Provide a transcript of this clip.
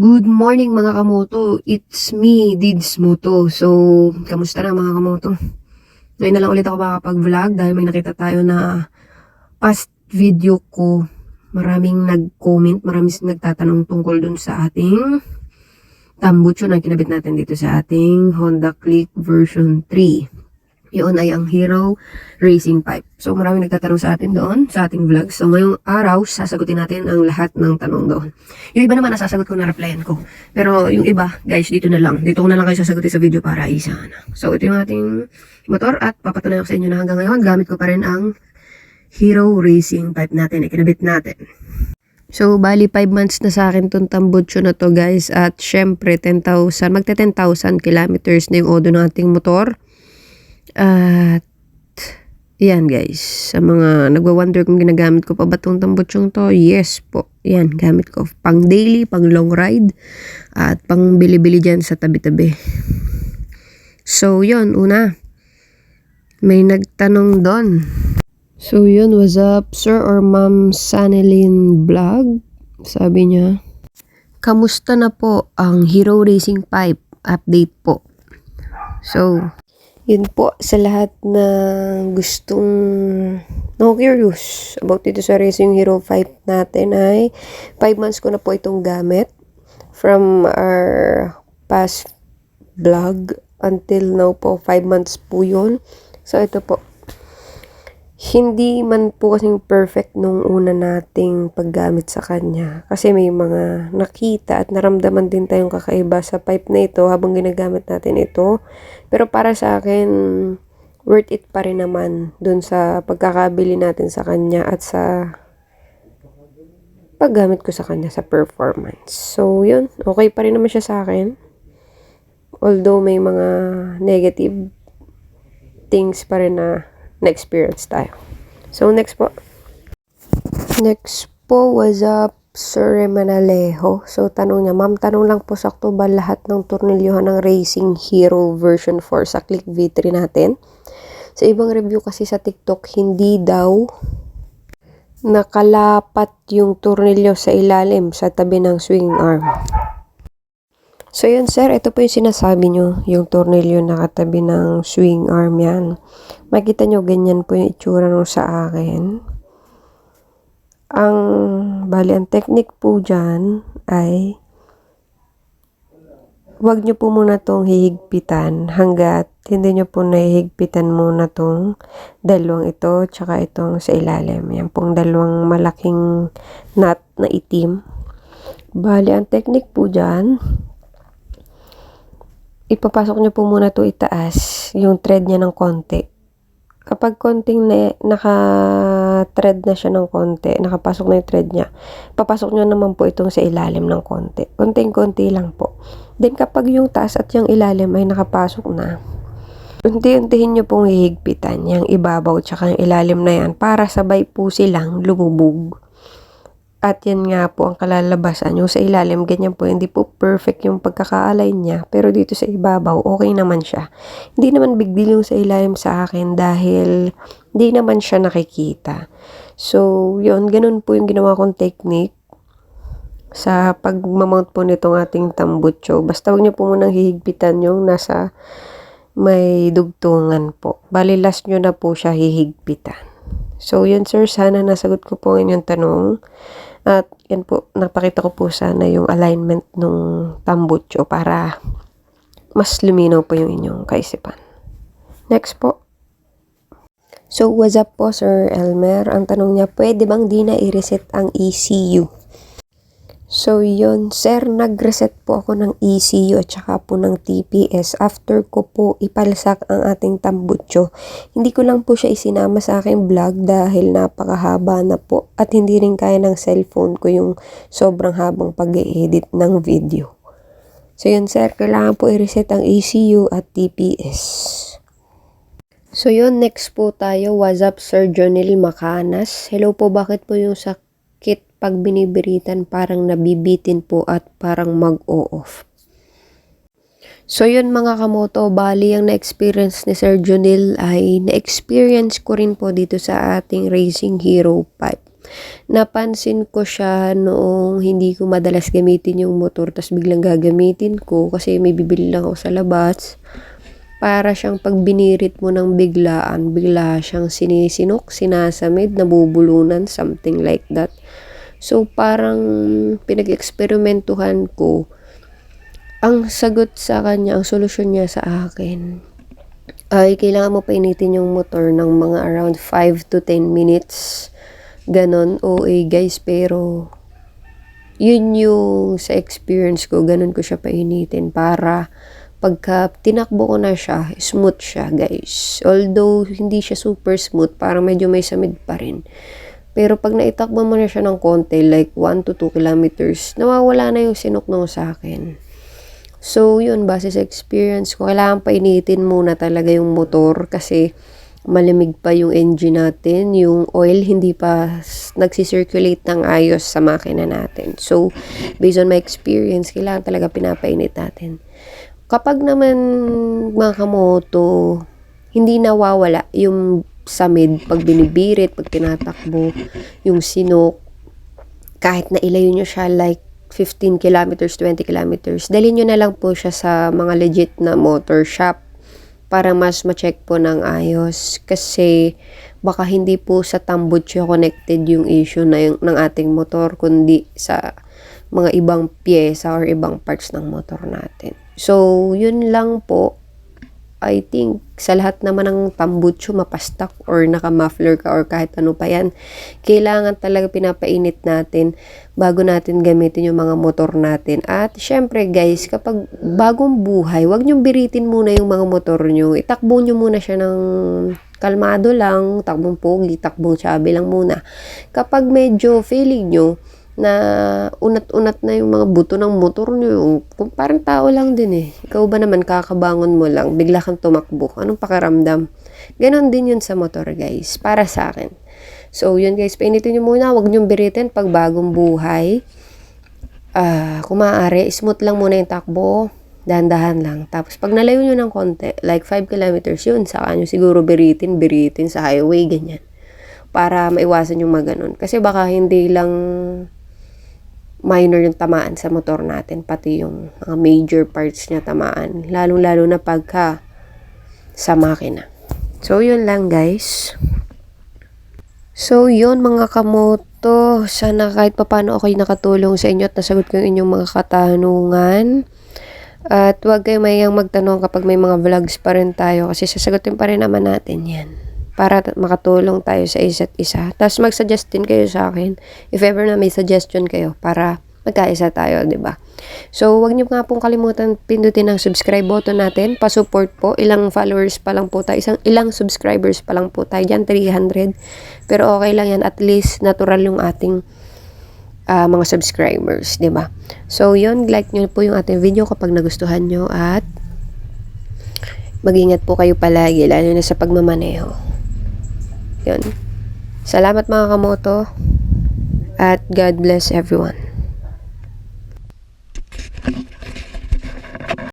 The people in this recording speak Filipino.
Good morning mga kamoto, it's me, Dids Moto. So, kamusta na mga kamoto? Ngayon na lang ulit ako makakapag-vlog dahil may nakita tayo na past video ko. Maraming nag-comment, maraming nagtatanong tungkol dun sa ating tambucho na kinabit natin dito sa ating Honda Click version 3. Yun ay ang Hero Racing Pipe. So maraming nagtatanong sa atin doon, sa ating vlog. So ngayong araw, sasagutin natin ang lahat ng tanong doon. Yung iba naman nasasagot ko na replyan ko. Pero yung iba, guys, dito na lang. Dito ko na lang kayo sasagutin sa video para isa na. So ito yung ating motor at papatunayan ko sa inyo na hanggang ngayon, gamit ko pa rin ang Hero Racing Pipe natin, ikinabit natin. So, bali 5 months na sa akin tong tambucho na to, guys. At syempre, magta 10,000 kilometers na yung odo ng ating motor. At yan, guys, sa mga nagwa-wonder kung ginagamit ko pa ba itong tambuchong to, yes po, yan, gamit ko pang daily, pang long ride at pang bili-bili dyan sa tabi-tabi. So yun, una, may nagtanong doon. So yun, what's up sir or ma'am Sanelin Vlog? Sabi niya, kamusta na po ang Hero Racing Pipe? Update po. So yun po, sa lahat na gustong curious about dito sa Racing Hero 5 natin ay 5 months ko na po itong gamit from our past vlog until now po 5 months po yun. So ito po, hindi man po kasing perfect nung una nating paggamit sa kanya kasi may mga nakita at naramdaman din tayong kakaiba sa pipe na ito habang ginagamit natin ito. Pero para sa akin, worth it pa rin naman dun sa pagkakabili natin sa kanya at sa paggamit ko sa kanya sa performance. So yun, okay pa rin naman siya sa akin. Although may mga negative things pa rin na na-experience tayo. So, next po. Next po, what's up, Sir Manalejo? So, tanong niya, ma'am, tanong lang po, sakto ba lahat ng tornilyohan ng Racing Hero version 4 sa Click V3 natin? Sa ibang review kasi sa TikTok, hindi daw nakalapat yung tornilyo sa ilalim, sa tabi ng swing arm. So, yun sir, ito po yung sinasabi nyo, yung tornilyo nakatabi ng swing arm yan. Makita nyo, ganyan po yung itsura nung sa akin. Ang technique po dyan ay wag nyo po muna tong hihigpitan hanggat hindi nyo po nahihigpitan muna tong dalawang ito tsaka itong sa ilalim. Yan pong dalawang malaking nut na itim. Ang technique po dyan, ipapasok nyo po muna to itaas, yung thread niya ng konti. Kapag konting naka-thread na siya ng konti, nakapasok na yung thread niya, papasok nyo naman po itong sa ilalim ng konti. Konting-konti lang po. Then kapag yung taas at yung ilalim ay nakapasok na, unti-untihin nyo pong hihigpitan yung ibabaw tsaka yung ilalim na yan para sabay po silang lumubog. At yan nga po ang kalalabasan. Yung sa ilalim, ganyan po. Hindi po perfect yung pagkaka-align niya. Pero dito sa ibabaw, okay naman siya. Hindi naman big deal yung sa ilalim sa akin dahil hindi naman siya nakikita. So, yun. Ganun po yung ginawa kong technique sa pag-mount po nitong ating tambucho. Basta huwag niyo po munang hihigpitan yung nasa may dugtungan po. Bali, last nyo na po siya hihigpitan. So, yun sir. Sana nasagot ko po inyong tanong. At yan po, napakita ko po sana yung alignment ng tambucho para mas luminaw po yung inyong kaisipan. Next po. So, what's up po, Sir Elmer? Ang tanong niya, pwede bang di na i-reset ang ECU? So, yun, sir, nag-reset po ako ng ECU at saka po ng TPS after ko po ipalsak ang ating tambucho. Hindi ko lang po siya isinama sa aking vlog dahil napakahaba na po at hindi rin kaya ng cellphone ko yung sobrang habang pag-e-edit ng video. So, yun, sir, kailangan po i-reset ang ECU at TPS. So, yun, next po tayo. What's up, Sir Jonil Macanas? Hello po, bakit po yung sakit pag binibiritan parang nabibitin po at parang mag-o-off? So yun mga kamoto, bali ang na-experience ni Sir Jonil ay na-experience ko rin po dito sa ating Racing Hero 5. Napansin ko siya noong hindi ko madalas gamitin yung motor tas biglang gagamitin ko kasi may bibili lang ako sa labas. Para siyang pag binirit mo ng biglaan, bigla siyang sinisinok, sinasamid, nabubulunan, something like that. So, parang pinag-eksperimentuhan ko. Ang sagot sa kanya, ang solusyon niya sa akin, ay kailangan mo painitin yung motor ng mga around 5 to 10 minutes. Ganon, OA guys, pero yun yung sa experience ko, ganon ko siya painitin para pagka tinakbo ko na siya, smooth siya guys. Although hindi siya super smooth, parang medyo may samid pa rin. Pero pag naitakbo mo na siya ng konti, like 1 to 2 kilometers, nawawala na yung sinuknong sa akin. So yun, base sa experience ko, kailangan painitin muna talaga yung motor kasi malamig pa yung engine natin, yung oil hindi pa nagsisirculate ng ayos sa makina natin. So, based on my experience, kailangan talaga pinapainit natin. Kapag naman mga kamoto, hindi nawawala yung samid pag binibirit, pag tinatakbo, yung sinok, kahit na ilayo nyo siya like 15 kilometers, 20 kilometers, dalhin nyo na lang po siya sa mga legit na motor shop para mas ma-check po ng ayos. Kasi baka hindi po sa tambucho connected yung issue na ng ating motor, kundi sa mga ibang pyesa or ibang parts ng motor natin. So, yun lang po. I think sa lahat naman ng tambucho, mapastak or naka-muffler ka or kahit ano pa yan, kailangan talaga pinapainit natin bago natin gamitin yung mga motor natin. At syempre guys, kapag bagong buhay, wag nyong biritin muna yung mga motor nyo. Itakbo nyo muna siya ng kalmado lang, takbong pogi, takbong chubby lang muna. Kapag medyo feeling nyo na unat-unat na yung mga buto ng motor nyo, yung parang tao lang din eh. Ikaw ba naman kakabangon mo lang, bigla kang tumakbo, anong pakiramdam? Ganon din yun sa motor guys, para sa akin. So yun guys, painitin nyo muna, wag nyong biritin pag bagong buhay. Kung maaari, smooth lang muna yung takbo, dahan-dahan lang. Tapos pag nalayo nyo ng konti, like 5 kilometers yun, saka nyo siguro biritin sa highway, ganyan. Para maiwasan yung mga ganun. Kasi baka hindi lang minor yung tamaan sa motor natin, pati yung mga major parts niya tamaan, lalong-lalo na pagka sa makina. So yun lang guys. So yun mga kamoto, sana kahit papano ako'y nakatulong sa inyo at nasagot ko yung inyong mga katanungan. At huwag kayo mayang magtanong kapag may mga vlogs pa rin tayo kasi sasagutin pa rin naman natin yan para makatulong tayo sa isa't isa. Tapos mag-suggest din kayo sa akin if ever na may suggestion kayo para magkaisa tayo, 'di ba? So, wag niyo nga pong kalimutan pindutin ang subscribe button natin, pa-support po. Ilang followers pa lang po tayo, ilang subscribers pa lang po tayo diyan, 300. Pero okay lang yan, at least natural yung ating mga subscribers, 'di ba? So, yun, like niyo po yung ating video kapag nagustuhan nyo at mag-ingat po kayo palagi, lalo na sa pagmamaneho. Yun. Salamat mga kamoto at God bless everyone.